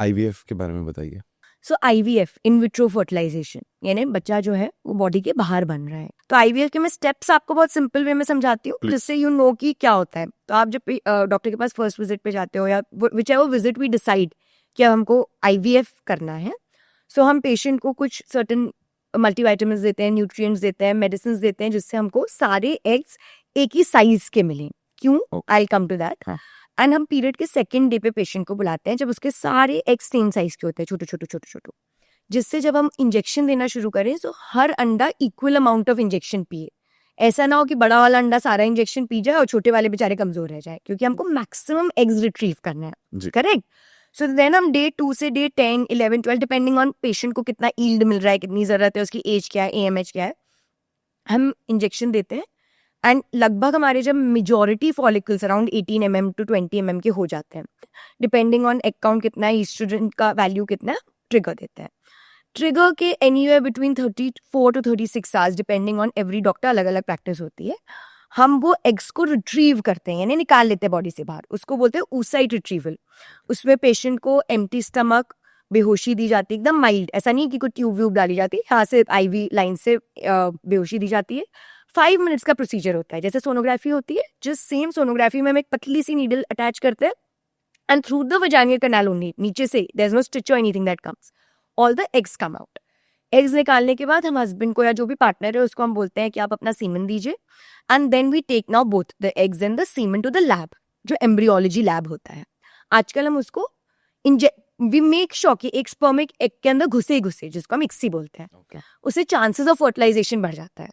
IVF के बारे में बताइए। सो आईवीएफ, इन विट्रो फर्टिलाइजेशन, यानी बच्चा जो है वो बॉडी के बाहर बन रहा है। तो आईवीएफ के मैं स्टेप्स आपको बहुत सिंपल वे में समझाती हूँ, जिससे यू नो कि क्या होता है। तो आप जब डॉक्टर के पास फर्स्ट विजिट पे जाते हो, या whichever visit we decide कि अब हमको आईवीएफ करना है, सो हम पेशेंट को कुछ सर्टेन मल्टीविटामिन्स देते हैं, न्यूट्रिएंट्स देते हैं, मेडिसिन देते हैं, जिससे हमको सारे एग्स एक ही साइज के मिलें। क्यों? आई कम टू दैट। एंड हम पीरियड के सेकेंड डे पे पेशेंट को बुलाते हैं, जब उसके सारे एग्स सेम साइज के होते हैं, छोटे छोटे छोटे छोटे, जिससे जब हम इंजेक्शन देना शुरू करें तो हर अंडा इक्वल अमाउंट ऑफ इंजेक्शन पिए। ऐसा ना हो कि बड़ा वाला अंडा सारा इंजेक्शन पी जाए और छोटे वाले बेचारे कमजोर रह जाए, क्योंकि हमको मैक्सिमम एग्स रिट्रीव करना है। करेक्ट? सो देन हम डे 2 से डे 10, 11, 12 डिपेंडिंग ऑन पेशेंट को कितना ईल्ड मिल रहा है, कितनी जरूरत है, उसकी एज क्या है, एएमएच क्या है, हम इंजेक्शन देते हैं। एंड लगभग हमारे जब majority follicles around 18 mm to 20 mm के हो जाते हैं, डिपेंडिंग ऑन एग काउंट कितना है, ईस्ट्रोजन का वैल्यू कितना है, ट्रिगर देते हैं। ट्रिगर के anywhere between 34 to 36 hours, depending on every doctor, अलग अलग प्रैक्टिस होती है। हम वो एग्स को रिट्रीव करते हैं, यानी निकाल लेते हैं बॉडी से बाहर, उसको बोलते हैं oocyte रिट्रीवल। उसमें पेशेंट को एम्प्टी स्टमक बेहोशी दी जाती है, एकदम माइल्ड, ऐसा नहीं कि कोई ट्यूब व्यूब डाली जाती है, यहाँ से आईवी लाइन से बेहोशी दी जाती है। 5 मिनट्स का प्रोसीजर होता है, जैसे सोनोग्राफी होती है, जिस सेम सोनोग्राफी में हम एक पतली सी नीडल अटैच करते हैं, and through the vaginal canal only, नीचे से देयर इज नो स्टिच और anything that comes, all the eggs come out. Eggs निकालने के बाद हम हस्बैंड को या जो भी पार्टनर है उसको हम बोलते हैं कि आप अपना सीमन दीजिए, and then we take now both the eggs and the semen to the lab, जो एम्ब्रियोलॉजी लैब होता है। आजकल हम उसको वी मेक श्योर कि एक स्पर्म एक एग के अंदर घुसे, जिसको हम इक्सी बोलते हैं, उससे चांसेस ऑफ फर्टिलाइजेशन बढ़ जाता है।